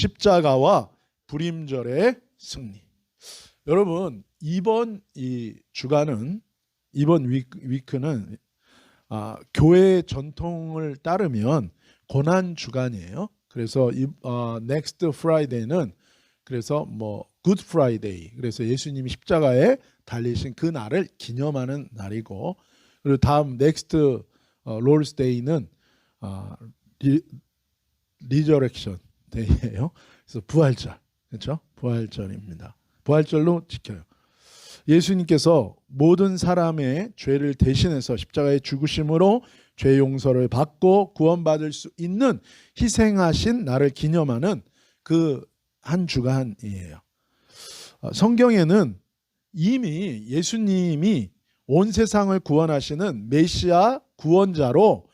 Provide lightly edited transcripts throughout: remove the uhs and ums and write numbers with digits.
십자가와 불임절의 승리. 여러분, 이번 이 주간은, 이번 위크는 교회의 전통을 따르면 고난 주간이에요. 그래서 next Friday는 그래서 Good Friday, 그래서 예수님이 십자가에 달리신 그 날을 기념하는 날이고, 그리고 다음 next Lord's Day는 Resurrection Day예요. 그래서 부활절, 그렇죠? 부활절입니다. 부활절로 지켜요. 예수님께서 모든 사람의 죄를 대신해서 십자가에 죽으심으로 죄 용서를 받고 구원받을 수 있는 희생하신 날을 기념하는 그 한 주간이에요. 성경에는 이미 예수님이 온 세상을 구원하시는 메시아 구원자로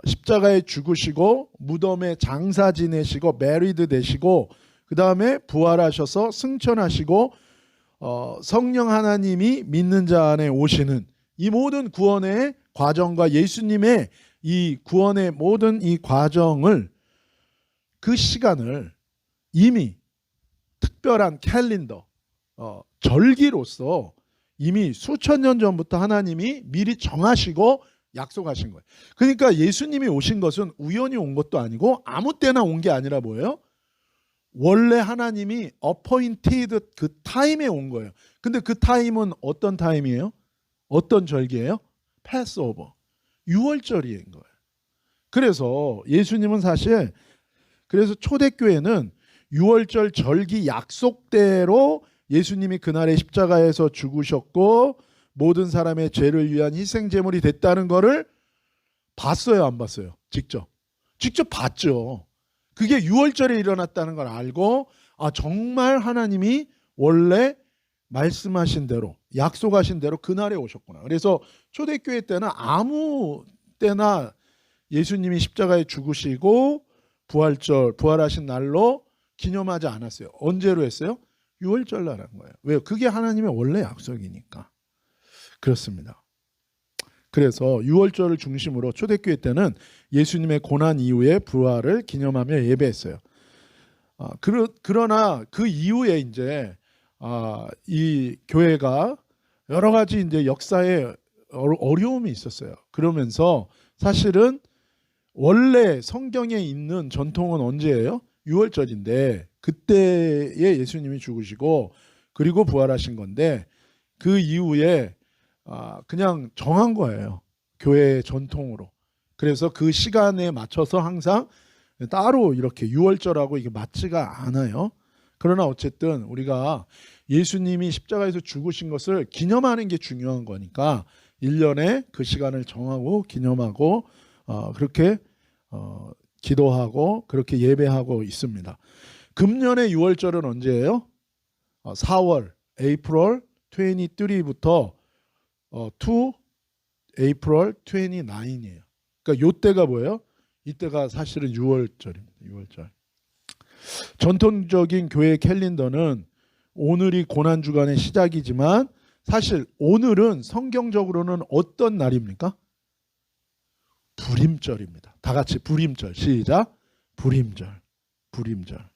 십자가에 죽으시고 무덤에 장사 지내시고 메리드 되시고 그 다음에 부활하셔서 승천하시고 성령 하나님이 믿는 자 안에 오시는 이 모든 구원의 과정과 예수님의 이 구원의 모든 이 과정을, 그 시간을 이미 특별한 캘린더, 절기로서 이미 수천 년 전부터 하나님이 미리 정하시고 약속하신 거예요. 그러니까 예수님이 오신 것은 우연히 온 것도 아니고 아무 때나 온 게 아니라 뭐예요? 원래 하나님이 appointed 그 타임에 온 거예요. 근데 그 타임은 어떤 타임이에요? 어떤 절기예요? 패스오버, 유월절인 거예요. 그래서 예수님은 사실, 그래서 초대교회는 유월절 절기 약속대로 예수님이 그날에 십자가에서 죽으셨고 모든 사람의 죄를 위한 희생제물이 됐다는 거를 봤어요, 안 봤어요? 직접 봤죠. 그게 유월절에 일어났다는 걸 알고 정말 하나님이 원래 말씀하신 대로, 약속하신 대로 그날에 오셨구나. 그래서 초대교회 때는 아무 때나 예수님이 십자가에 죽으시고 부활절, 부활하신 날로 기념하지 않았어요. 언제로 했어요? 유월절 날 한 거예요. 왜요? 그게 하나님의 원래 약속이니까. 그렇습니다. 그래서 유월절을 중심으로 초대교회 때는 예수님의 고난 이후의 부활을 기념하며 예배했어요. 그러나 그 이후에 이제 이 교회가 여러 가지 이제 역사에 어려움이 있었어요. 그러면서 사실은 원래 성경에 있는 전통은 언제예요? 유월절인데 그때에 예수님이 죽으시고 그리고 부활하신 건데 그 이후에 그냥 정한 거예요. 교회의 전통으로. 그래서 그 시간에 맞춰서 항상 따로 이렇게 유월절하고 이게 맞지가 않아요. 그러나 어쨌든 우리가 예수님이 십자가에서 죽으신 것을 기념하는 게 중요한 거니까 1년에 그 시간을 정하고 기념하고 그렇게 기도하고 그렇게 예배하고 있습니다. 금년의 유월절은 언제예요? 4월, April 23부터 to April 29이에요. 그러니까 요때가 뭐예요? 이때가 사실은 유월절입니다. 유월절. 전통적인 교회 캘린더는 오늘이 고난주간의 시작이지만 사실 오늘은 성경적으로는 어떤 날입니까? 불임절입니다. 다 같이 불임절. 시작. 불임절. 불임절.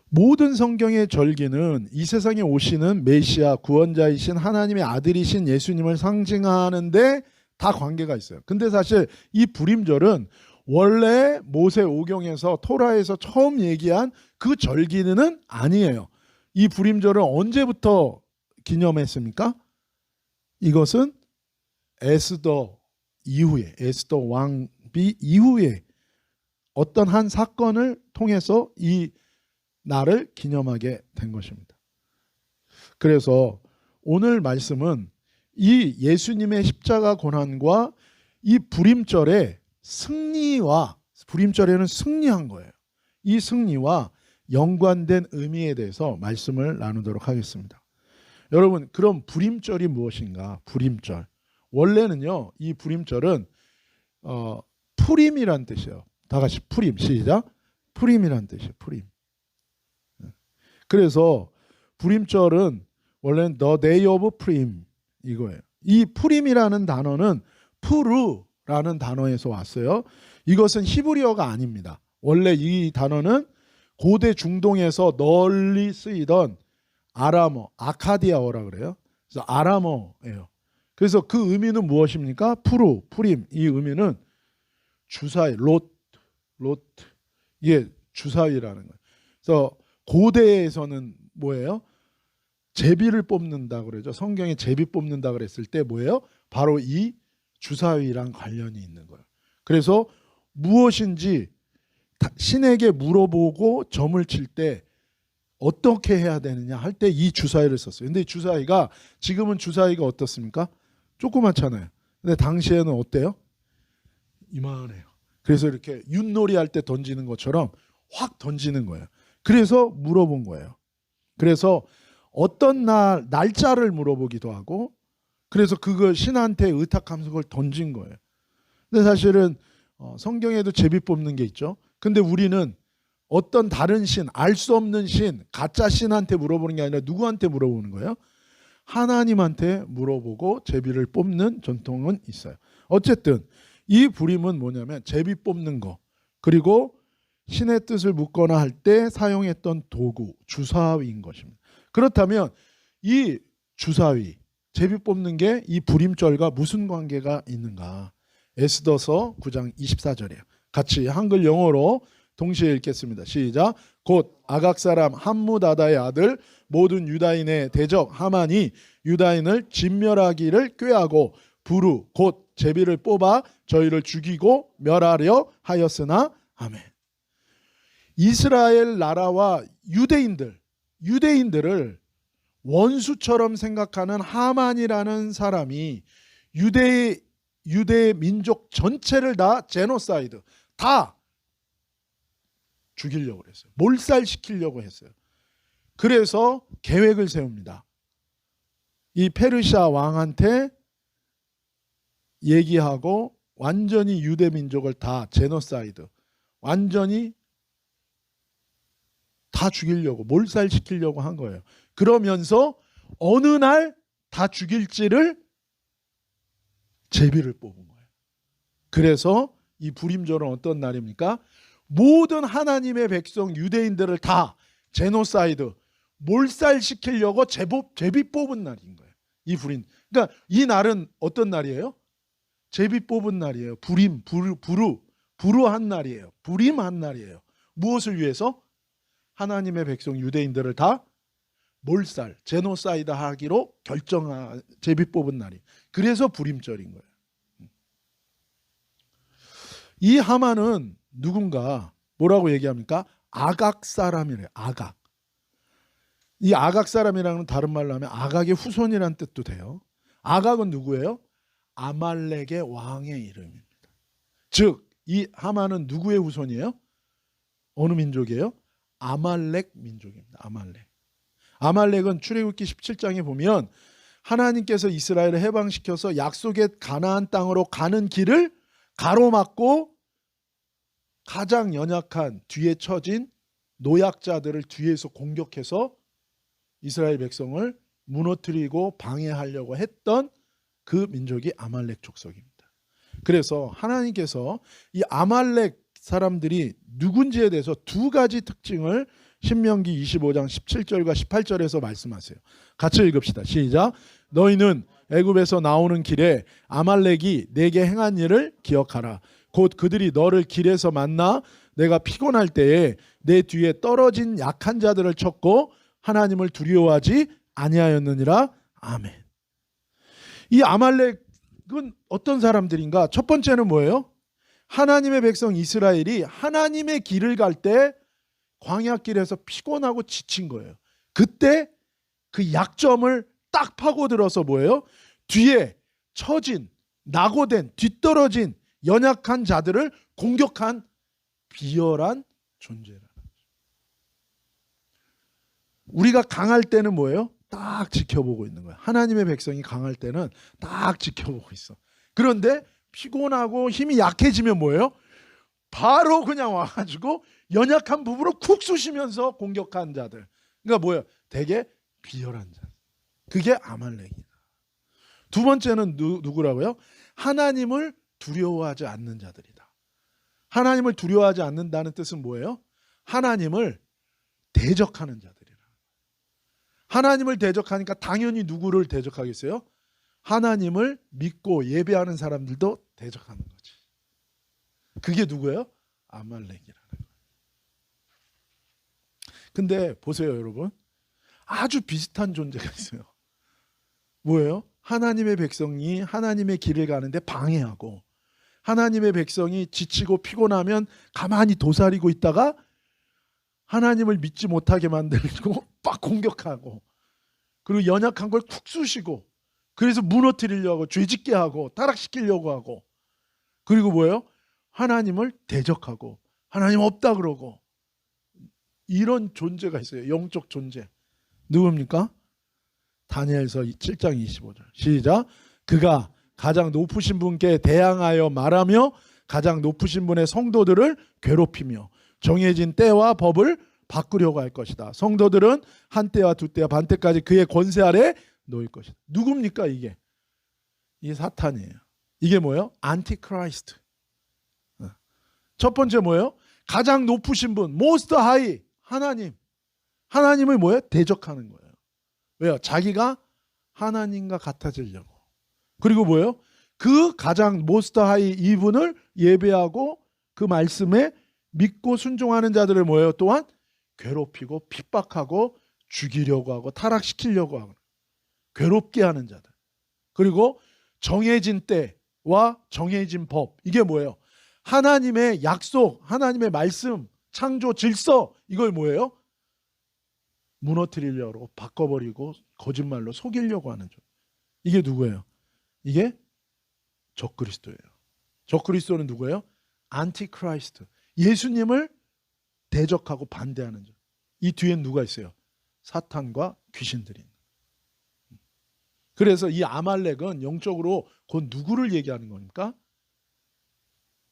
모든 성경의 절기는 이 세상에 오시는 메시아 구원자이신 하나님의 아들이신 예수님을 상징하는데 다 관계가 있어요. 근데 사실 이 불임절은 원래 모세 오경에서 토라에서 처음 얘기한 그 절기는 아니에요. 이 불임절을 언제부터 기념했습니까? 이것은 에스더 이후에, 에스더 왕비 이후에 어떤 한 사건을 통해서 이 날을 기념하게 된 것입니다. 그래서 오늘 말씀은 이 예수님의 십자가 고난과 이 불임절의 승리와, 불임절에는 승리한 거예요. 이 승리와 연관된 의미에 대해서 말씀을 나누도록 하겠습니다. 여러분, 그럼 불임절이 무엇인가? 불임절. 원래는요, 이 불임절은 푸림이란 뜻이에요. 다 같이 푸림. 시작. 푸림이란 뜻이에요. 푸림. 그래서 불임절은 원래는 the day of Purim 이거예요. 이 푸림이라는 단어는 푸르라는 단어에서 왔어요. 이것은 히브리어가 아닙니다. 원래 이 단어는 고대 중동에서 널리 쓰이던 아람어, 아카디아어라 그래요. 그래서 아람어예요. 그래서 그 의미는 무엇입니까? 푸림. 이 의미는 주사위, 롯. 이게 주사위라는 거예요. 그래서 고대에서는 뭐예요? 제비를 뽑는다 그러죠. 성경에 제비 뽑는다 그랬을 때 뭐예요? 바로 이 주사위랑 관련이 있는 거예요. 그래서 무엇인지 신에게 물어보고 점을 칠 때 어떻게 해야 되느냐 할 때 이 주사위를 썼어요. 근데 이 주사위가 지금은 주사위가 어떻습니까? 조그맣잖아요. 근데 당시에는 어때요? 이만해요. 그래서 이렇게 윷놀이 할 때 던지는 것처럼 확 던지는 거예요. 그래서 물어본 거예요. 그래서 어떤 날짜를 물어보기도 하고, 그래서 그걸 신한테 의탁하면서 그걸 던진 거예요. 근데 사실은 성경에도 제비 뽑는 게 있죠. 근데 우리는 어떤 다른 신, 알 수 없는 신, 가짜 신한테 물어보는 게 아니라 누구한테 물어보는 거예요? 하나님한테 물어보고 제비를 뽑는 전통은 있어요. 어쨌든 이 부림은 뭐냐면 제비 뽑는 거, 그리고 신의 뜻을 묻거나 할 때 사용했던 도구, 주사위인 것입니다. 그렇다면 이 주사위, 제비 뽑는 게 이 부림절과 무슨 관계가 있는가? 에스더서 9장 24절이에요. 같이 한글 영어로 동시에 읽겠습니다. 시작. 곧 아각 사람 함무다다의 아들 모든 유다인의 대적 하만이 유다인을 진멸하기를 꾀하고 부르 곧 제비를 뽑아 저희를 죽이고 멸하려 하였으나 아멘. 이스라엘 나라와 유대인들을 원수처럼 생각하는 하만이라는 사람이 유대 민족 전체를 다 제노사이드, 다 죽이려고 했어요. 몰살시키려고 했어요. 그래서 계획을 세웁니다. 이 페르시아 왕한테 얘기하고 완전히 유대 민족을 다 제노사이드, 완전히 다 죽이려고, 몰살시키려고 한 거예요. 그러면서 어느 날 다 죽일지를 제비를 뽑은 거예요. 그래서 이 부림절은 어떤 날입니까? 모든 하나님의 백성 유대인들을 다 제노사이드, 몰살시키려고 제비 뽑은 날인 거예요. 이 부림. 그러니까 이 날은 어떤 날이에요? 제비 뽑은 날이에요. 부루한 날이에요. 부림한 날이에요. 무엇을 위해서? 하나님의 백성 유대인들을 다 몰살, 제노사이드 하기로 제비 뽑은 날이. 그래서 부림절인 거예요. 이 하만은 누군가 뭐라고 얘기합니까? 아각 사람이래요. 아각. 이 아각 사람이라는 다른 말로 하면 아각의 후손이란 뜻도 돼요. 아각은 누구예요? 아말렉의 왕의 이름입니다. 즉, 이 하만은 누구의 후손이에요? 어느 민족이에요? 아말렉 민족입니다. 아말렉은 출애굽기 17장에 보면 하나님께서 이스라엘을 해방시켜서 약속의 가나안 땅으로 가는 길을 가로막고 가장 연약한 뒤에 처진 노약자들을 뒤에서 공격해서 이스라엘 백성을 무너뜨리고 방해하려고 했던 그 민족이 아말렉 족속입니다. 그래서 하나님께서 이 아말렉 사람들이 누군지에 대해서 두 가지 특징을 신명기 25장 17절과 18절에서 말씀하세요. 같이 읽읍시다. 시작. 너희는 애굽에서 나오는 길에 아말렉이 내게 행한 일을 기억하라. 곧 그들이 너를 길에서 만나 내가 피곤할 때에 내 뒤에 떨어진 약한 자들을 쳤고 하나님을 두려워하지 아니하였느니라. 아멘. 이 아말렉은 어떤 사람들인가? 첫 번째는 뭐예요? 하나님의 백성 이스라엘이 하나님의 길을 갈 때 광야길에서 피곤하고 지친 거예요. 그때 그 약점을 딱 파고들어서 뭐예요? 뒤에 처진, 낙오된, 뒤떨어진 연약한 자들을 공격한 비열한 존재라는 거죠. 우리가 강할 때는 뭐예요? 딱 지켜보고 있는 거예요. 하나님의 백성이 강할 때는 딱 지켜보고 있어. 그런데 피곤하고 힘이 약해지면 뭐예요? 바로 그냥 와가지고 연약한 부분을 쿡 쑤시면서 공격한 자들. 그러니까 뭐예요? 되게 비열한 자. 그게 아말렉이다. 두 번째는 누구라고요? 하나님을 두려워하지 않는 자들이다. 하나님을 두려워하지 않는다는 뜻은 뭐예요? 하나님을 대적하는 자들이라. 하나님을 대적하니까 당연히 누구를 대적하겠어요? 하나님을 믿고 예배하는 사람들도 대적하는 거지. 그게 누구예요? 아말렉이라는 거예요. 근데 보세요, 여러분. 아주 비슷한 존재가 있어요. 뭐예요? 하나님의 백성이 하나님의 길을 가는데 방해하고, 하나님의 백성이 지치고 피곤하면 가만히 도사리고 있다가 하나님을 믿지 못하게 만들고 막 공격하고, 그리고 연약한 걸 쿡 쑤시고, 그래서 무너뜨리려고 하고, 죄짓게 하고, 타락시키려고 하고, 그리고 뭐예요? 하나님을 대적하고 하나님 없다 그러고, 이런 존재가 있어요. 영적 존재. 누굽니까? 다니엘서 7장 25절 시작. 그가 가장 높으신 분께 대항하여 말하며 가장 높으신 분의 성도들을 괴롭히며 정해진 때와 법을 바꾸려고 할 것이다. 성도들은 한 때와 두 때와 반 때까지 그의 권세 아래 놓일 것이다. 누굽니까 이게? 이게 사탄이에요. 이게 뭐예요? 안티크라이스트. 첫 번째 뭐예요? 가장 높으신 분, most high, 하나님. 하나님을 뭐예요? 대적하는 거예요. 왜요? 자기가 하나님과 같아지려고. 그리고 뭐예요? 그 가장 most high 이분을 예배하고 그 말씀에 믿고 순종하는 자들을 뭐예요? 또한 괴롭히고 핍박하고 죽이려고 하고 타락시키려고 하고 괴롭게 하는 자들. 그리고 정해진 때와 정해진 법. 이게 뭐예요? 하나님의 약속, 하나님의 말씀, 창조, 질서, 이걸 뭐예요? 무너뜨리려고 바꿔버리고 거짓말로 속이려고 하는 점. 이게 누구예요? 이게 적그리스도예요. 적그리스도는 누구예요? 안티크라이스트. 예수님을 대적하고 반대하는 점. 이 뒤엔 누가 있어요? 사탄과 귀신들이. 그래서 이 아말렉은 영적으로 곧 누구를 얘기하는 겁니까?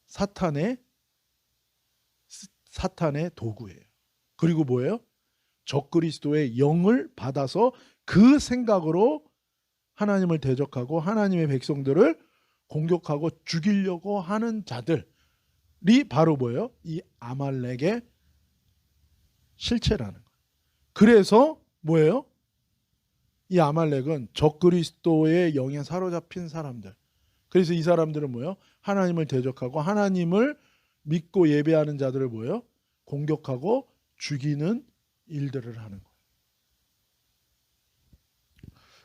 사탄의 도구예요. 그리고 뭐예요? 적그리스도의 영을 받아서 그 생각으로 하나님을 대적하고 하나님의 백성들을 공격하고 죽이려고 하는 자들이 바로 뭐예요? 이 아말렉의 실체라는 거예요. 그래서 뭐예요? 이 아말렉은 적그리스도의 영에 사로잡힌 사람들. 그래서 이 사람들은 뭐예요? 하나님을 대적하고 하나님을 믿고 예배하는 자들을 뭐예요? 공격하고 죽이는 일들을 하는 거예요.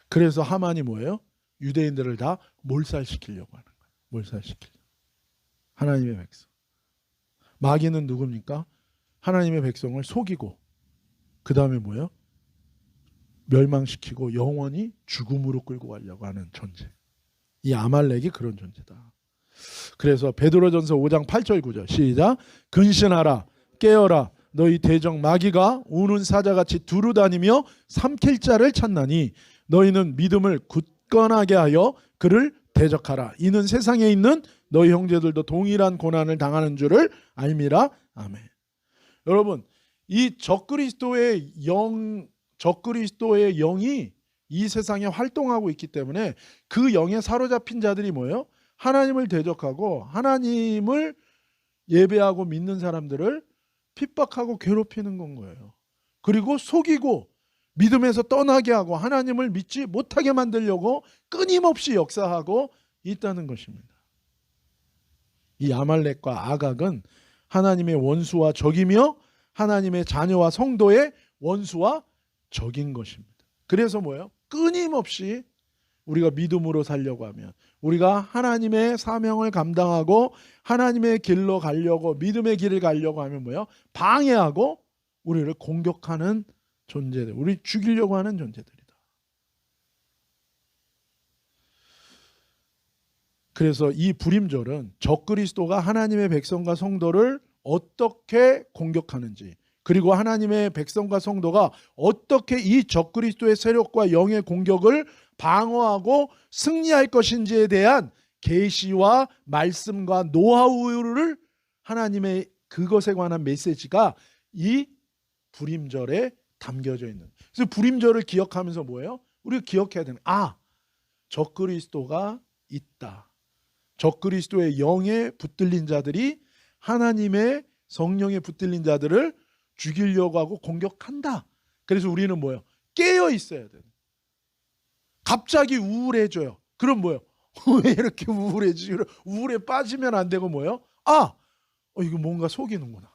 그래서 하만이 뭐예요? 유대인들을 다 몰살시키려고 하는 거예요. 몰살시키려고. 하나님의 백성. 마귀는 누굽니까? 하나님의 백성을 속이고 그 다음에 뭐예요? 멸망시키고 영원히 죽음으로 끌고 가려고 하는 존재. 이 아말렉이 그런 존재다. 그래서 베드로전서 5장 8절 9절 시작. 근신하라 깨어라 너희 대적 마귀가 우는 사자같이 두루다니며 삼킬 자를 찾나니 너희는 믿음을 굳건하게 하여 그를 대적하라. 이는 세상에 있는 너희 형제들도 동일한 고난을 당하는 줄을 알미라. 아멘. 여러분, 이 적그리스도의 영이 이 세상에 활동하고 있기 때문에 그 영에 사로잡힌 자들이 뭐예요? 하나님을 대적하고 하나님을 예배하고 믿는 사람들을 핍박하고 괴롭히는 건 거예요. 그리고 속이고 믿음에서 떠나게 하고 하나님을 믿지 못하게 만들려고 끊임없이 역사하고 있다는 것입니다. 이 아말렉과 아각은 하나님의 원수와 적이며 하나님의 자녀와 성도의 원수와 적인 것입니다. 그래서 뭐예요? 끊임없이 우리가 믿음으로 살려고 하면, 우리가 하나님의 사명을 감당하고 하나님의 길로 가려고, 믿음의 길을 가려고 하면 뭐예요? 방해하고 우리를 공격하는 존재들, 우리 죽이려고 하는 존재들이다. 그래서 이 불임절은 적그리스도가 하나님의 백성과 성도를 어떻게 공격하는지, 그리고 하나님의 백성과 성도가 어떻게 이 적그리스도의 세력과 영의 공격을 방어하고 승리할 것인지에 대한 계시와 말씀과 노하우를, 하나님의 그것에 관한 메시지가 이 불임절에 담겨져 있는. 그래서 불임절을 기억하면서 뭐예요? 우리가 기억해야 되는, 적그리스도가 있다. 적그리스도의 영에 붙들린 자들이 하나님의 성령에 붙들린 자들을 죽이려고 하고 공격한다. 그래서 우리는 뭐예요? 깨어 있어야 돼요. 갑자기 우울해져요. 그럼 뭐예요? 왜 이렇게 우울해지? 우울에 빠지면 안 되고 뭐예요? 이거 뭔가 속이는구나.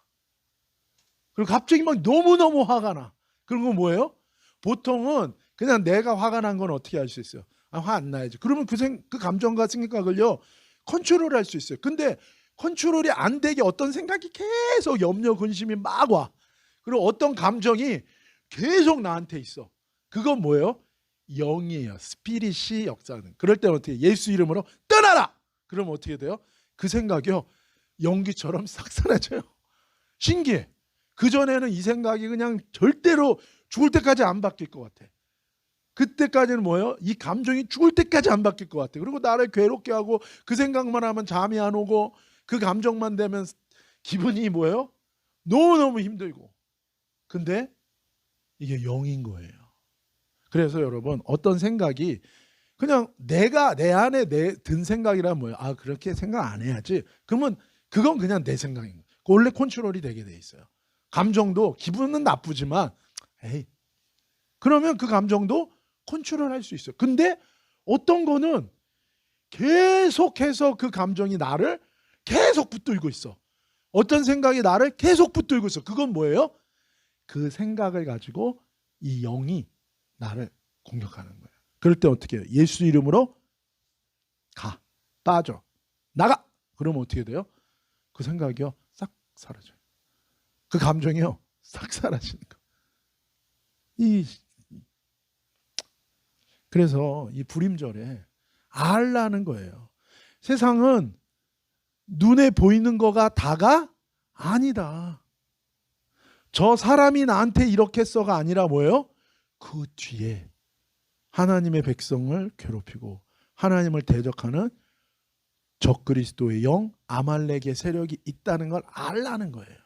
그리고 갑자기 막 너무너무 화가 나. 그런 건 뭐예요? 보통은 그냥 내가 화가 난 건 어떻게 할 수 있어요? 화 안 나야지. 그러면 그 감정과 생각을요 컨트롤할 수 있어요. 근데 컨트롤이 안 되게 어떤 생각이 계속 염려 근심이 막 와. 그리고 어떤 감정이 계속 나한테 있어. 그건 뭐예요? 영이에요. 스피릿이 역사하는. 그럴 때는 어떻게 예수 이름으로 떠나라. 그러면 어떻게 돼요? 그 생각이요 연기처럼 싹 사라져요. 신기해. 그전에는 이 생각이 그냥 절대로 죽을 때까지 안 바뀔 것 같아. 그때까지는 뭐예요? 이 감정이 죽을 때까지 안 바뀔 것 같아. 그리고 나를 괴롭게 하고 그 생각만 하면 잠이 안 오고 그 감정만 되면 기분이 뭐예요? 너무너무 힘들고. 근데 이게 영인 거예요. 그래서 여러분 어떤 생각이 그냥 내가 내 안에 든 생각이란 뭐예요? 그렇게 생각 안 해야지. 그러면 그건 그냥 내 생각인 거예요. 원래 컨트롤이 되게 돼 있어요. 감정도 기분은 나쁘지만 그러면 그 감정도 컨트롤할 수 있어요. 근데 어떤 거는 계속해서 그 감정이 나를 계속 붙들고 있어. 어떤 생각이 나를 계속 붙들고 있어. 그건 뭐예요? 그 생각을 가지고 이 영이 나를 공격하는 거예요. 그럴 때 어떻게 해요? 예수 이름으로 가, 빠져, 나가. 그러면 어떻게 돼요? 그 생각이요 싹 사라져요. 그 감정이요 싹 사라지는 거. 그래서 이 불임절에 알라는 거예요. 세상은 눈에 보이는 거가 다가 아니다. 저 사람이 나한테 이렇게 써가 아니라 뭐예요? 그 뒤에 하나님의 백성을 괴롭히고 하나님을 대적하는 적그리스도의 영 아말렉의 세력이 있다는 걸 알라는 거예요.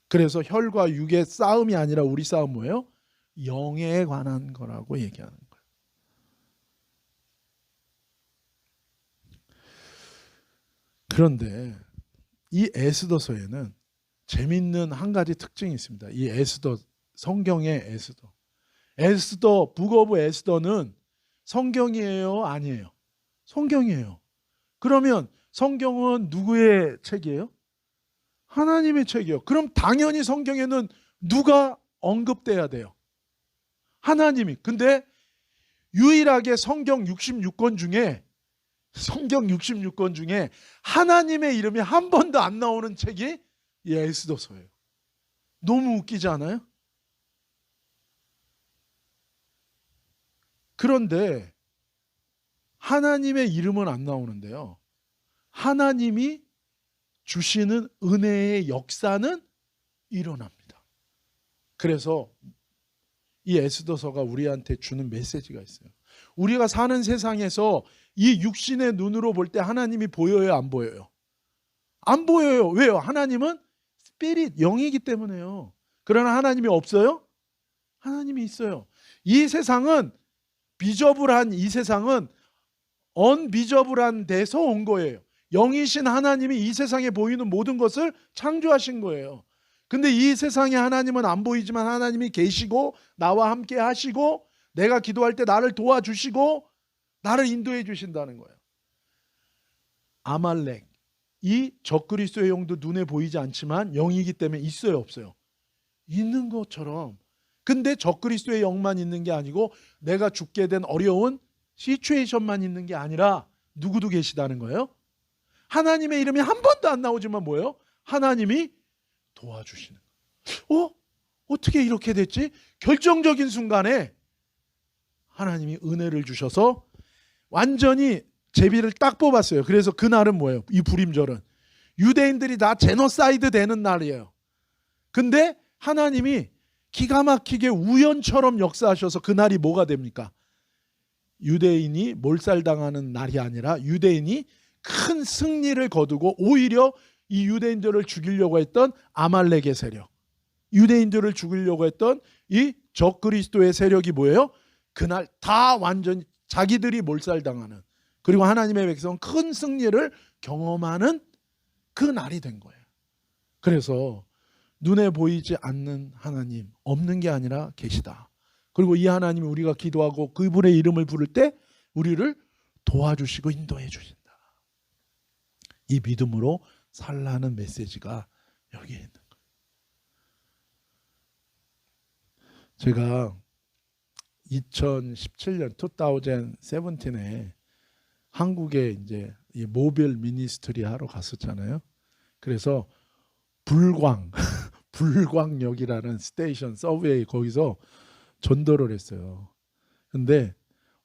그래서 혈과 육의 싸움이 아니라 우리 싸움 뭐예요? 영에 관한 거라고 얘기하는 거예요. 그런데 이 에스더서에는 재밌는 한 가지 특징이 있습니다. 이 에스더, 성경의 에스더, 북 오브 에스더는 성경이에요? 아니에요? 성경이에요. 그러면 성경은 누구의 책이에요? 하나님의 책이에요. 그럼 당연히 성경에는 누가 언급돼야 돼요? 하나님이. 근데 유일하게 성경 66권 중에 하나님의 이름이 한 번도 안 나오는 책이 이 에스더서예요. 너무 웃기지 않아요? 그런데 하나님의 이름은 안 나오는데요. 하나님이 주시는 은혜의 역사는 일어납니다. 그래서 이 에스더서가 우리한테 주는 메시지가 있어요. 우리가 사는 세상에서 이 육신의 눈으로 볼 때 하나님이 보여요, 안 보여요? 안 보여요. 왜요? 하나님은 스피릿, 영이기 때문에요. 그러나 하나님이 없어요? 하나님이 있어요. 이 세상은 비저블한, 이 세상은 언비저블한 데서 온 거예요. 영이신 하나님이 이 세상에 보이는 모든 것을 창조하신 거예요. 근데 이 세상에 하나님은 안 보이지만 하나님이 계시고 나와 함께 하시고 내가 기도할 때 나를 도와주시고 나를 인도해 주신다는 거예요. 아말렉, 이 적그리스도의 영도 눈에 보이지 않지만 영이기 때문에 있어요, 없어요? 있는 것처럼. 근데 적그리스도의 영만 있는 게 아니고 내가 죽게 된 어려운 시츄에이션만 있는 게 아니라 누구도 계시다는 거예요. 하나님의 이름이 한 번도 안 나오지만 뭐예요? 하나님이 도와주시는 거예요. 어떻게 이렇게 됐지? 결정적인 순간에 하나님이 은혜를 주셔서 완전히 제비를 딱 뽑았어요. 그래서 그날은 뭐예요? 이 불임절은 유대인들이 다 제노사이드 되는 날이에요. 근데 하나님이 기가 막히게 우연처럼 역사하셔서 그날이 뭐가 됩니까? 유대인이 몰살당하는 날이 아니라 유대인이 큰 승리를 거두고 오히려 이 유대인들을 죽이려고 했던 아말렉의 세력, 유대인들을 죽이려고 했던 이 적그리스도의 세력이 뭐예요? 그날 다 완전히 자기들이 몰살당하는, 그리고 하나님의 백성은 큰 승리를 경험하는 그 날이 된 거예요. 그래서 눈에 보이지 않는 하나님, 없는 게 아니라 계시다. 그리고 이 하나님이 우리가 기도하고 그분의 이름을 부를 때 우리를 도와주시고 인도해 주신다. 이 믿음으로 살라는 메시지가 여기에 있는 거예요. 제가 2017년 2017에 한국에 이제 이 모빌 미니스트리 하러 갔었잖아요. 그래서 불광역이라는 스테이션 서브웨이 거기서 전도를 했어요. 근데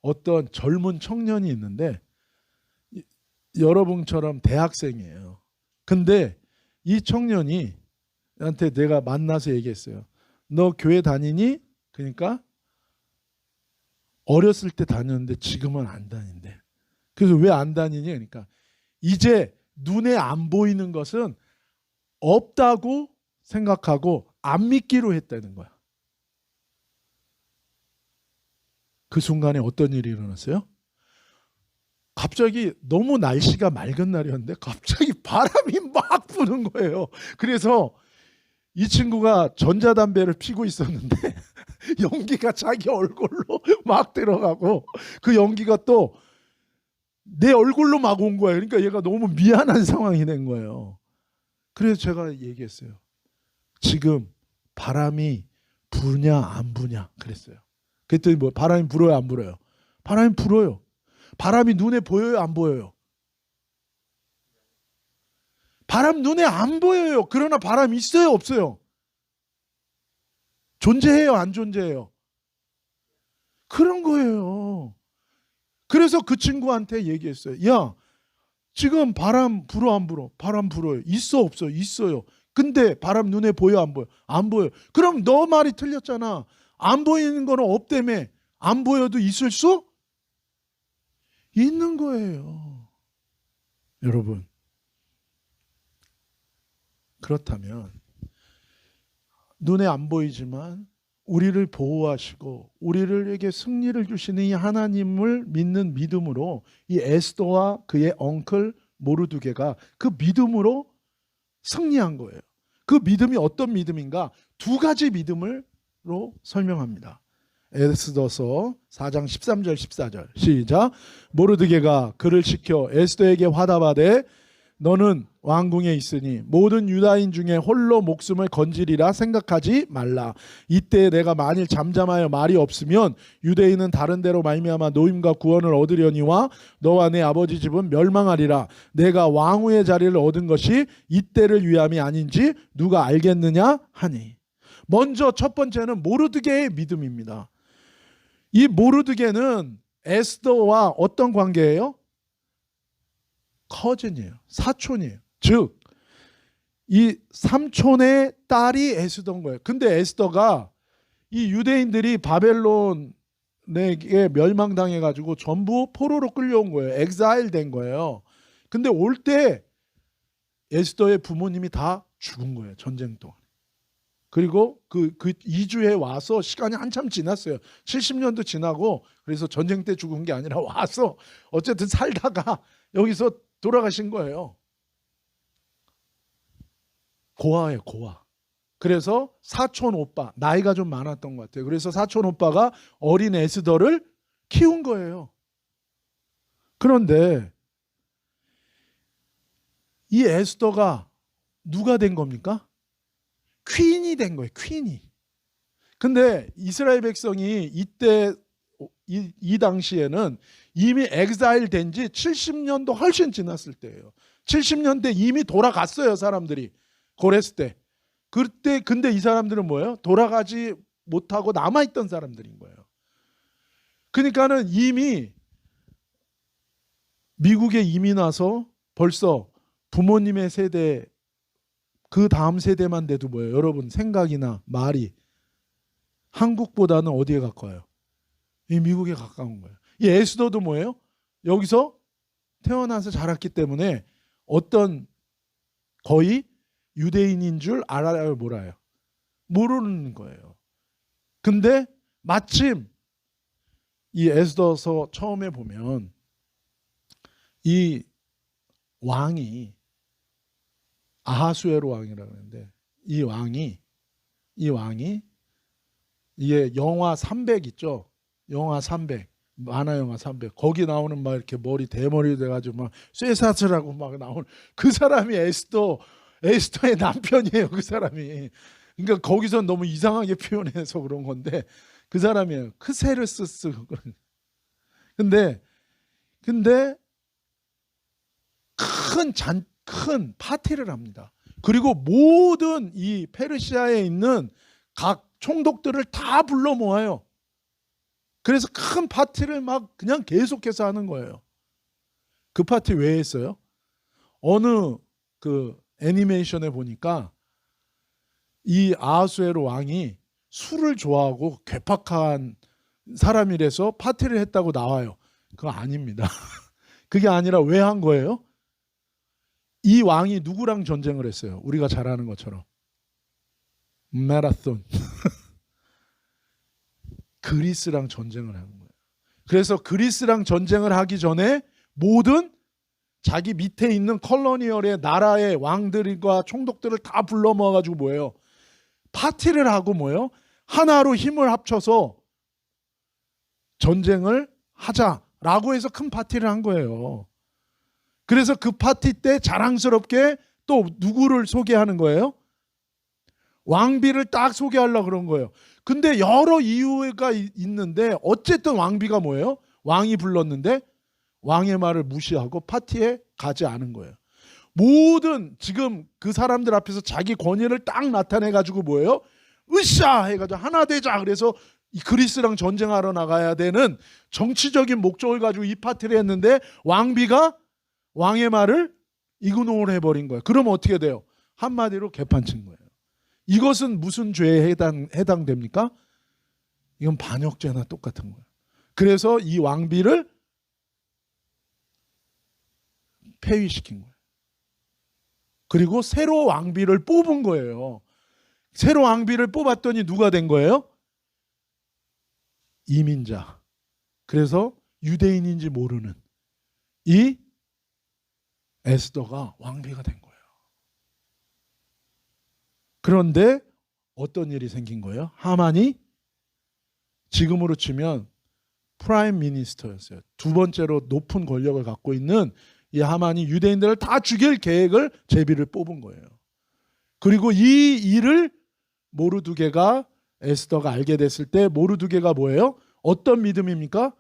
어떤 젊은 청년이 있는데 여러분처럼 대학생이에요. 근데 이 청년이 나한테 내가 만나서 얘기했어요. 너 교회 다니니? 그러니까 어렸을 때 다녔는데 지금은 안 다닌대. 그래서 왜 안 다니니? 그러니까 이제 눈에 안 보이는 것은 없다고 생각하고 안 믿기로 했다는 거야. 그 순간에 어떤 일이 일어났어요? 갑자기 너무 날씨가 맑은 날이었는데 갑자기 바람이 막 부는 거예요. 그래서 이 친구가 전자담배를 피고 있었는데 연기가 자기 얼굴로 막 들어가고 그 연기가 또 내 얼굴로 막 온 거예요. 그러니까 얘가 너무 미안한 상황이 된 거예요. 그래서 제가 얘기했어요. 지금 바람이 부냐 안 부냐 그랬어요. 그랬더니 뭐 바람이 불어요 안 불어요? 바람이 불어요. 바람이 눈에 보여요 안 보여요? 바람 눈에 안 보여요. 그러나 바람이 있어요 없어요? 존재해요 안 존재해요? 그런 거예요. 그래서 그 친구한테 얘기했어요. 야, 지금 바람 불어 안 불어? 바람 불어요. 있어 없어? 있어요. 근데 바람 눈에 보여 안 보여? 안 보여. 그럼 너 말이 틀렸잖아. 안 보이는 거는 없다며. 안 보여도 있을 수 있는 거예요. 여러분, 그렇다면 눈에 안 보이지만 우리를 보호하시고 우리에게 승리를 주시는 이 하나님을 믿는 믿음으로 이 에스더와 그의 엉클 모르드게가 그 믿음으로 승리한 거예요. 그 믿음이 어떤 믿음인가? 두 가지 믿음으로 설명합니다. 에스더서 4장 13절 14절 시작. 모르드게가 그를 시켜 에스더에게 화답하되 너는 왕궁에 있으니 모든 유다인 중에 홀로 목숨을 건지리라 생각하지 말라. 이때 내가 만일 잠잠하여 말이 없으면 유대인은 다른 데로 말미암아 노임과 구원을 얻으려니와 너와 내 아버지 집은 멸망하리라. 내가 왕후의 자리를 얻은 것이 이때를 위함이 아닌지 누가 알겠느냐 하니. 먼저 첫 번째는 모르드게의 믿음입니다. 이 모르드게는 에스더와 어떤 관계예요? 커즌이에요. 사촌이에요. 즉, 이 삼촌의 딸이 에스더인 거예요. 근데 에스더가 이 유대인들이 바벨론에게 멸망당해가지고 전부 포로로 끌려온 거예요. 엑사일 된 거예요. 근데 올 때 에스더의 부모님이 다 죽은 거예요. 전쟁 동안. 그리고 그 2주에 와서 시간이 한참 지났어요. 70년도 지나고 그래서 전쟁 때 죽은 게 아니라 와서 어쨌든 살다가 여기서 돌아가신 거예요. 고아예요, 고아. 그래서 사촌 오빠, 나이가 좀 많았던 것 같아요. 그래서 사촌 오빠가 어린 에스더를 키운 거예요. 그런데 이 에스더가 누가 된 겁니까? 퀸이 된 거예요, 퀸이. 근데 이스라엘 백성이 이때 이 당시에는 이미 엑사일 된 지 70년도 훨씬 지났을 때예요. 70년대 이미 돌아갔어요, 사람들이. 고레스 때. 그때 근데 이 사람들은 뭐예요? 돌아가지 못하고 남아있던 사람들인 거예요. 그러니까는 이미 미국에 이민 와서 벌써 부모님의 세대 그 다음 세대만 돼도 뭐예요? 여러분 생각이나 말이 한국보다는 어디에 가까워요? 이 미국에 가까운 거예요. 이 에스더도 뭐예요? 여기서 태어나서 자랐기 때문에 어떤 거의 유대인인 줄 알아요, 몰라요? 모르는 거예요. 근데 마침 이 에스더서 처음에 보면 이 왕이 아하수에로 왕이라고 하는데 이 왕이 이게 영화 300 있죠. 영화 300 만화 영화 300 거기 나오는 막 이렇게 머리 대머리 돼가지고 막 쇠사슬 하고 막 나오는 그 사람이 에스더의 남편이에요. 그 사람이. 그러니까 거기서 너무 이상하게 표현해서 그런 건데 그 사람이에요. 크세르스스. 근데 큰 파티를 합니다. 그리고 모든 이 페르시아에 있는 각 총독들을 다 불러 모아요. 그래서 큰 파티를 막 그냥 계속해서 하는 거예요. 그 파티 왜 했어요? 어느 그 애니메이션에 보니까 이 아하수에로 왕이 술을 좋아하고 괴팍한 사람이라서 파티를 했다고 나와요. 그거 아닙니다. 그게 아니라 왜 한 거예요? 이 왕이 누구랑 전쟁을 했어요? 우리가 잘 아는 것처럼 마라톤 그리스랑 전쟁을 하는 거예요. 그래서 그리스랑 전쟁을 하기 전에 모든 자기 밑에 있는 컬러니얼의 나라의 왕들과 총독들을 다 불러 모아가지고 뭐예요? 파티를 하고 뭐예요? 하나로 힘을 합쳐서 전쟁을 하자라고 해서 큰 파티를 한 거예요. 그래서 그 파티 때 자랑스럽게 또 누구를 소개하는 거예요? 왕비를 딱 소개하려고 그런 거예요. 근데 여러 이유가 있는데 어쨌든 왕비가 뭐예요? 왕이 불렀는데 왕의 말을 무시하고 파티에 가지 않은 거예요. 모든 지금 그 사람들 앞에서 자기 권위를 딱 나타내 가지고 뭐예요? 으쌰 해가지고 하나 되자. 그래서 이 그리스랑 전쟁하러 나가야 되는 정치적인 목적을 가지고 이 파티를 했는데 왕비가 왕의 말을 이그노를 해버린 거예요. 그러면 어떻게 돼요? 한마디로 개판친 거예요. 이것은 무슨 죄에 해당됩니까? 이건 반역죄나 똑같은 거예요. 그래서 이 왕비를 폐위시킨 거예요. 그리고 새로 왕비를 뽑은 거예요. 새로 왕비를 뽑았더니 누가 된 거예요? 이민자. 그래서 유대인인지 모르는 이 에스더가 왕비가 된 거예요. 그런데 어떤 일이 생긴 거예요? 하만이 지금으로 치면 프라임 미니스터였어요. 두 번째로 높은 권력을 갖고 있는 이 하만이 유대인들을 다 죽일 계획을 제비를 뽑은 거예요. 그리고 이 일을 모르두게가 에스더가 알게 됐을 때 모르두게가 뭐예요? 어떤 믿음입니까?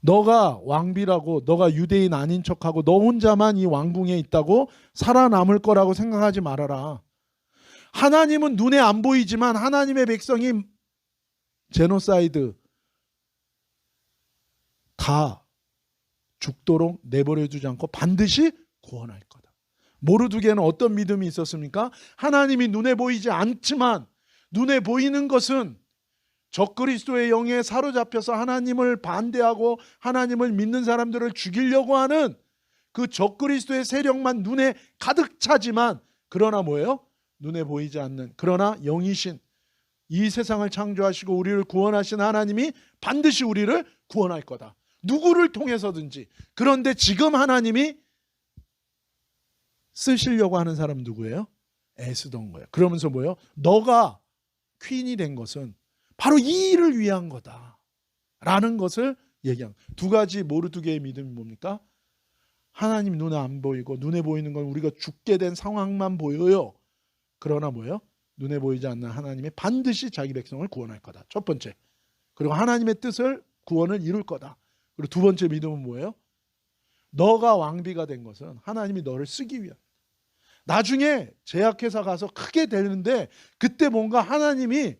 너가 왕비라고 너가 유대인 아닌 척하고 너 혼자만 이 왕궁에 있다고 살아남을 거라고 생각하지 말아라. 하나님은 눈에 안 보이지만 하나님의 백성이 제노사이드 다 죽도록 내버려두지 않고 반드시 구원할 거다. 모르두게는 어떤 믿음이 있었습니까? 하나님이 눈에 보이지 않지만 눈에 보이는 것은 적그리스도의 영에 사로잡혀서 하나님을 반대하고 하나님을 믿는 사람들을 죽이려고 하는 그 적그리스도의 세력만 눈에 가득 차지만 그러나 뭐예요? 눈에 보이지 않는 그러나 영이신 이 세상을 창조하시고 우리를 구원하신 하나님이 반드시 우리를 구원할 거다. 누구를 통해서든지. 그런데 지금 하나님이 쓰시려고 하는 사람은 누구예요? 에스더인 거예요. 그러면서 뭐예요? 너가 퀸이 된 것은 바로 이 일을 위한 거다 라는 것을 얘기한 두 가지 모르두개의 믿음이 뭡니까? 하나님 눈에 안 보이고 눈에 보이는 건 우리가 죽게 된 상황만 보여요. 그러나 뭐예요? 눈에 보이지 않는 하나님이 반드시 자기 백성을 구원할 거다. 첫 번째. 그리고 하나님의 뜻을 구원을 이룰 거다. 그리고 두 번째 믿음은 뭐예요? 너가 왕비가 된 것은 하나님이 너를 쓰기 위한. 나중에 제약회사 가서 크게 되는데 그때 뭔가 하나님의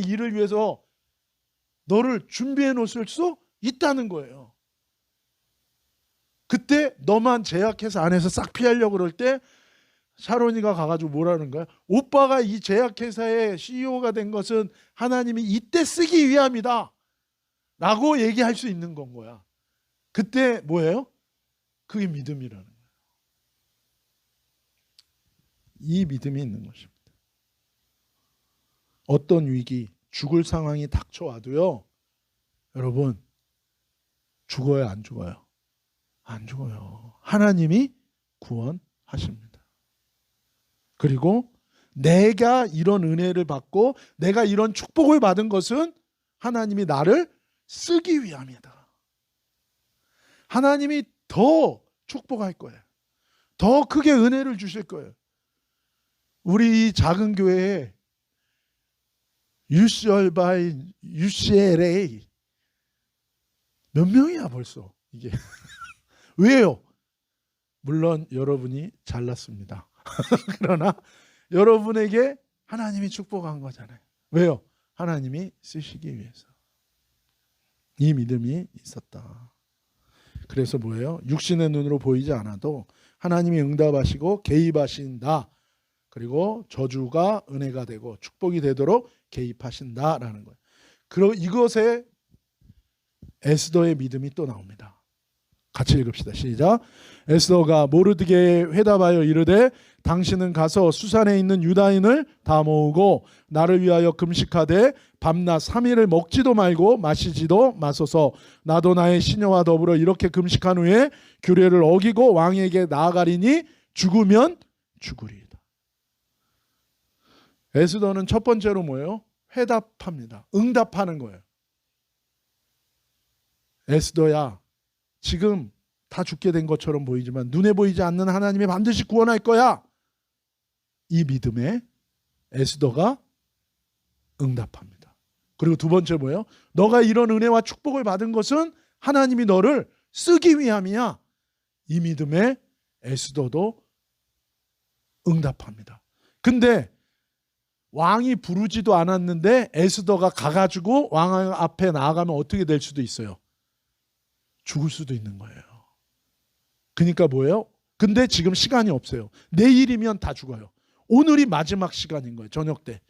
일을 위해서 너를 준비해 놓을 수 있다는 거예요. 그때 너만 제약회사 안에서 싹 피하려고 그럴 때 샤론이가 가가지고 뭐라는 거야? 오빠가 이 제약회사의 CEO가 된 것은 하나님이 이때 쓰기 위함이다 라고 얘기할 수 있는 건 거야. 그때 뭐예요? 그게 믿음이라는 거예요. 이 믿음이 있는 것입니다. 어떤 위기, 죽을 상황이 닥쳐와도요. 여러분 죽어요 안 죽어요? 안 죽어요. 하나님이 구원하실 하십니다. 그리고 내가 이런 은혜를 받고 내가 이런 축복을 받은 것은 하나님이 나를 쓰기 위함이다. 하나님이 더 축복할 거예요. 더 크게 은혜를 주실 거예요. 우리 이 작은 교회에 UCLby UCLA 몇 명이야 벌써 이게. 왜요? 물론 여러분이 잘났습니다. 그러나 여러분에게 하나님이 축복한 거잖아요. 왜요? 하나님이 쓰시기 위해서. 이 믿음이 있었다. 그래서 뭐예요? 육신의 눈으로 보이지 않아도 하나님이 응답하시고 개입하신다. 그리고 저주가 은혜가 되고 축복이 되도록 개입하신다라는 거예요. 그리고 이것에 에스더의 믿음이 또 나옵니다. 같이 읽읍시다. 시작. 에스더가 모르드게에 회답하여 이르되 당신은 가서 수산에 있는 유다인을 다 모으고 나를 위하여 금식하되 밤낮 3일을 먹지도 말고 마시지도 마소서. 나도 나의 시녀와 더불어 이렇게 금식한 후에 규례를 어기고 왕에게 나아가리니 죽으면 죽으리이다. 에스더는 첫 번째로 뭐예요? 회답합니다. 응답하는 거예요. 에스더야, 지금 다 죽게 된 것처럼 보이지만 눈에 보이지 않는 하나님이 반드시 구원할 거야. 이 믿음에 에스더가 응답합니다. 그리고 두 번째 뭐예요? 너가 이런 은혜와 축복을 받은 것은 하나님이 너를 쓰기 위함이야. 이 믿음에 에스더도 응답합니다. 근데 왕이 부르지도 않았는데 에스더가 가가지고 왕 앞에 나아가면 어떻게 될 수도 있어요? 죽을 수도 있는 거예요. 그러니까 뭐예요? 근데 지금 시간이 없어요. 내일이면 다 죽어요. 오늘이 마지막 시간인 거예요. 저녁 때.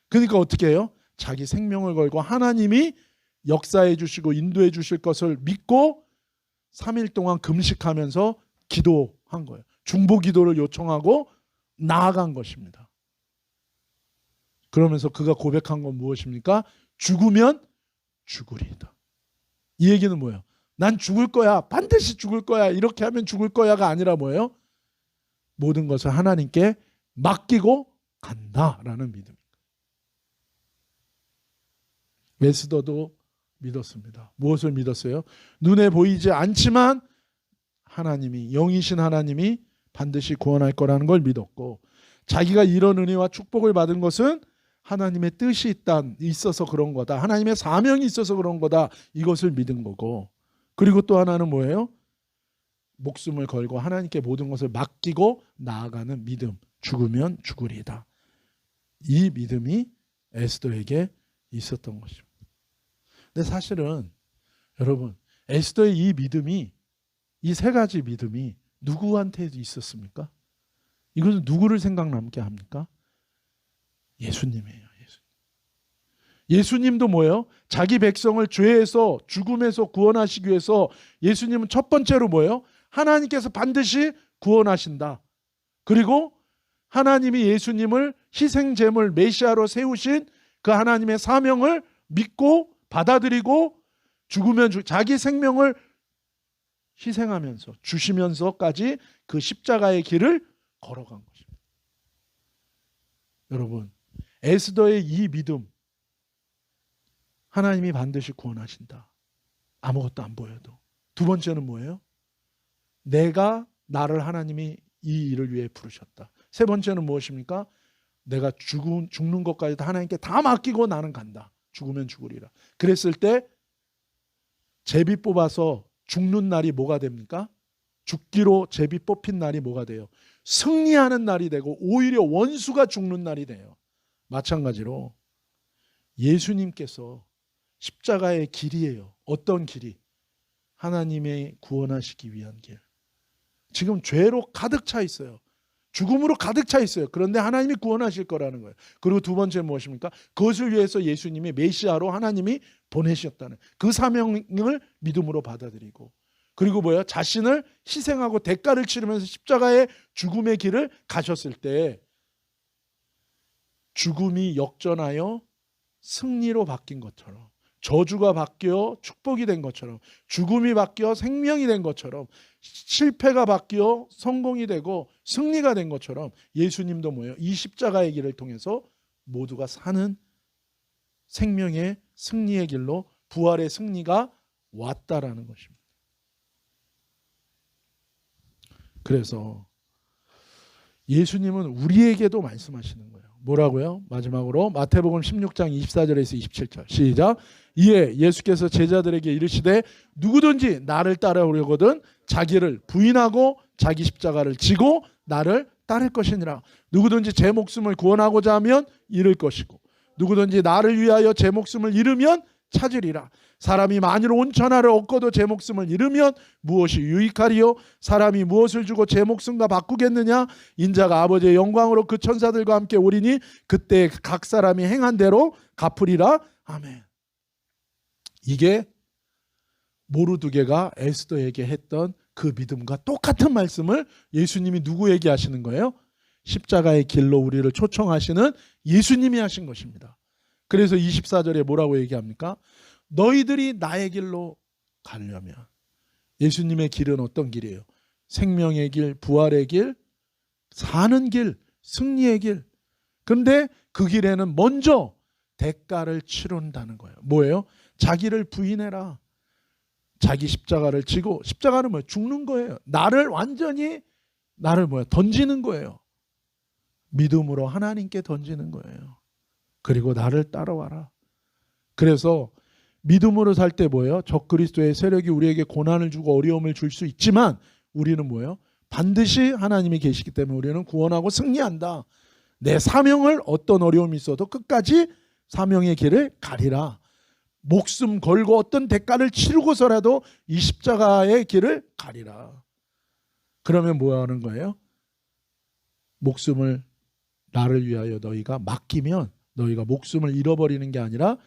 그러니까 어떻게 해요? 자기 생명을 걸고 하나님이 역사해 주시고 인도해 주실 것을 믿고 3일 동안 금식하면서 기도한 거예요. 중보 기도를 요청하고 나아간 것입니다. 그러면서 그가 고백한 건 무엇입니까? 죽으면 죽으리이다. 이 얘기는 뭐예요? 난 죽을 거야. 반드시 죽을 거야. 이렇게 하면 죽을 거야가 아니라 뭐예요? 모든 것을 하나님께 맡기고 간다라는 믿음입니다. 에스더도 믿었습니다. 무엇을 믿었어요? 눈에 보이지 않지만 하나님이, 영이신 하나님이 반드시 구원할 거라는 걸 믿었고, 자기가 이런 은혜와 축복을 받은 것은 하나님의 뜻이 있어서 그런 거다. 하나님의 사명이 있어서 그런 거다. 이것을 믿은 거고, 그리고 또 하나는 뭐예요? 목숨을 걸고 하나님께 모든 것을 맡기고 나아가는 믿음. 죽으면 죽으리이다. 이 믿음이 에스더에게 있었던 것입니다. 근데 사실은 여러분, 에스더의 이 믿음이, 이 세 가지 믿음이 누구한테 있었습니까? 이것은 누구를 생각남게 합니까? 예수님이에요. 예수님도 뭐예요? 자기 백성을 죄에서, 죽음에서 구원하시기 위해서 예수님은 첫 번째로 뭐예요? 하나님께서 반드시 구원하신다. 그리고 하나님이 예수님을 희생제물 메시아로 세우신 그 하나님의 사명을 믿고 받아들이고 죽으면 자기 생명을 희생하면서 주시면서까지 그 십자가의 길을 걸어간 것입니다. 여러분, 에스더의 이 믿음, 하나님이 반드시 구원하신다. 아무것도 안 보여도. 두 번째는 뭐예요? 내가, 나를 하나님이 이 일을 위해 부르셨다. 세 번째는 무엇입니까? 내가 죽는 것까지도 하나님께 다 맡기고 나는 간다. 죽으면 죽으리라. 그랬을 때 제비 뽑아서 죽는 날이 뭐가 됩니까? 죽기로 제비 뽑힌 날이 뭐가 돼요? 승리하는 날이 되고 오히려 원수가 죽는 날이 돼요. 마찬가지로 예수님께서 십자가의 길이에요. 어떤 길이? 하나님의 구원하시기 위한 길. 지금 죄로 가득 차 있어요. 죽음으로 가득 차 있어요. 그런데 하나님이 구원하실 거라는 거예요. 그리고 두 번째 무엇입니까? 그것을 위해서 예수님이 메시아로 하나님이 보내셨다는 그 사명을 믿음으로 받아들이고, 그리고 뭐예요? 자신을 희생하고 대가를 치르면서 십자가의 죽음의 길을 가셨을 때 죽음이 역전하여 승리로 바뀐 것처럼, 저주가 바뀌어 축복이 된 것처럼, 죽음이 바뀌어 생명이 된 것처럼, 실패가 바뀌어 성공이 되고 승리가 된 것처럼 예수님도 뭐예요? 이 십자가의 길을 통해서 모두가 사는 생명의 승리의 길로 부활의 승리가 왔다라는 것입니다. 그래서 예수님은 우리에게도 말씀하시는 거예요. 뭐라고요? 마지막으로 마태복음 16장 24절에서 27절 시작. 이에 예수께서 제자들에게 이르시되 누구든지 나를 따라오려거든 자기를 부인하고 자기 십자가를 지고 나를 따를 것이니라. 누구든지 제 목숨을 구원하고자 하면 잃을 것이고 누구든지 나를 위하여 제 목숨을 잃으면 찾으리라. 사람이 만일 온 천하를 얻고도 제 목숨을 잃으면 무엇이 유익하리요? 사람이 무엇을 주고 제 목숨과 바꾸겠느냐? 인자가 아버지의 영광으로 그 천사들과 함께 오리니 그때 각 사람이 행한 대로 갚으리라. 아멘. 이게 모르드게가 에스더에게 했던 그 믿음과 똑같은 말씀을 예수님이 누구에게 하시는 거예요? 십자가의 길로 우리를 초청하시는 예수님이 하신 것입니다. 그래서 24절에 뭐라고 얘기합니까? 너희들이 나의 길로 가려면, 예수님의 길은 어떤 길이에요? 생명의 길, 부활의 길, 사는 길, 승리의 길. 그런데 그 길에는 먼저 대가를 치른다는 거예요. 뭐예요? 자기를 부인해라. 자기 십자가를 지고, 십자가는 뭐예요? 죽는 거예요. 나를 완전히 던지는 거예요. 믿음으로 하나님께 던지는 거예요. 그리고 나를 따라와라. 그래서 믿음으로 살 때 뭐예요? 적그리스도의 세력이 우리에게 고난을 주고 어려움을 줄 수 있지만 우리는 뭐예요? 반드시 하나님이 계시기 때문에 우리는 구원하고 승리한다. 내 사명을 어떤 어려움이 있어도 끝까지 사명의 길을 가리라. 목숨 걸고 어떤 대가를 치르고서라도 이 십자가의 길을 가리라. 그러면 뭐 하는 거예요? 목숨을 나를 위하여 너희가 맡기면 너희가 목숨을 잃어버리는 게 아니라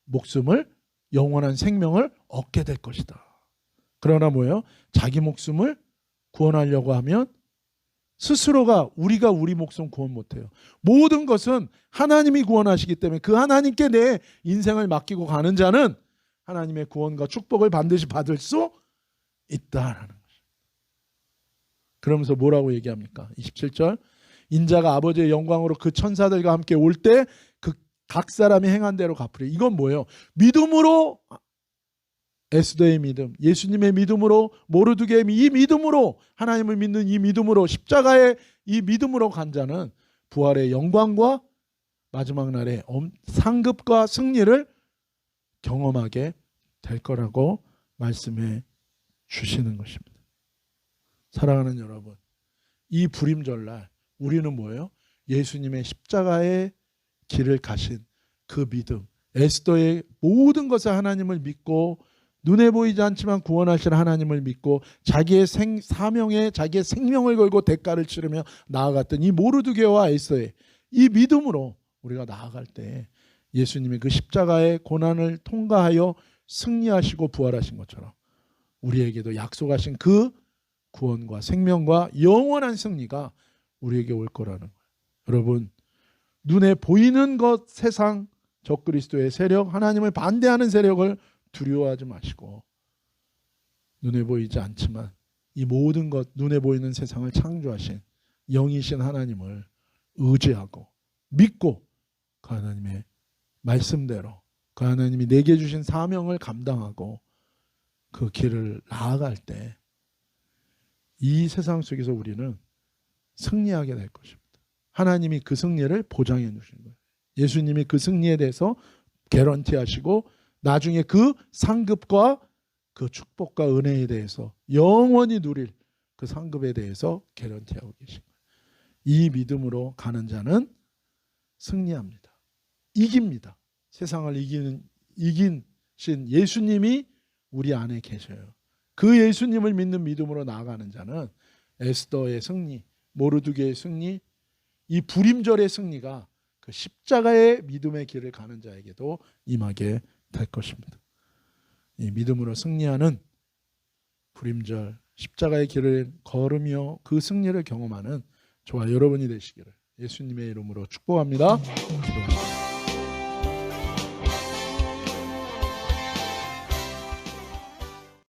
목숨을 영원한 생명을 얻게 될 것이다. 그러나 뭐예요? 자기 목숨을 구원하려고 하면 스스로가 우리가 우리 목숨 구원 못해요. 모든 것은 하나님이 구원하시기 때문에 그 하나님께 내 인생을 맡기고 가는 자는 하나님의 구원과 축복을 반드시 받을 수 있다라는 것입니다. 그러면서 뭐라고 얘기합니까? 27절 인자가 아버지의 영광으로 그 천사들과 함께 올 때 그 각 사람이 행한 대로 갚으리. 이건 뭐예요? 믿음으로, 에스더의 믿음, 예수님의 믿음으로, 모르드게의 이 믿음으로, 하나님을 믿는 이 믿음으로, 십자가의 이 믿음으로 간 자는 부활의 영광과 마지막 날의 상급과 승리를 경험하게 될 거라고 말씀해 주시는 것입니다. 사랑하는 여러분, 이 불임절날 우리는 뭐예요? 예수님의 십자가의 길을 가신 그 믿음, 에스더의 모든 것을 하나님을 믿고 눈에 보이지 않지만 구원하시는 하나님을 믿고 자기의 사명에 자기의 생명을 걸고 대가를 치르며 나아갔던 이 모르드게와 에스더의 이 믿음으로 우리가 나아갈 때 예수님이 그 십자가의 고난을 통과하여 승리하시고 부활하신 것처럼 우리에게도 약속하신 그 구원과 생명과 영원한 승리가 우리에게 올 거라는 거예요. 여러분, 눈에 보이는 것, 세상, 적그리스도의 세력, 하나님을 반대하는 세력을 두려워하지 마시고 눈에 보이지 않지만 이 모든 것, 눈에 보이는 세상을 창조하신 영이신 하나님을 의지하고 믿고 그 하나님의 말씀대로 그 하나님이 내게 주신 사명을 감당하고 그 길을 나아갈 때 이 세상 속에서 우리는 승리하게 될 것입니다. 하나님이 그 승리를 보장해 주신 거예요. 예수님이 그 승리에 대해서 개런티하시고 나중에 그 상급과 그 축복과 은혜에 대해서 영원히 누릴 그 상급에 대해서 개런티하고 계신 거예요. 이 믿음으로 가는 자는 승리합니다. 이깁니다. 세상을 이긴신 예수님이 우리 안에 계셔요. 그 예수님을 믿는 믿음으로 나아가는 자는 에스더의 승리, 모르드게의 승리, 이 불임절의 승리가 그 십자가의 믿음의 길을 가는 자에게도 임하게 될 것입니다. 이 믿음으로 승리하는 불임절 십자가의 길을 걸으며 그 승리를 경험하는 저와 여러분이 되시기를 예수님의 이름으로 축복합니다. 기도합니다.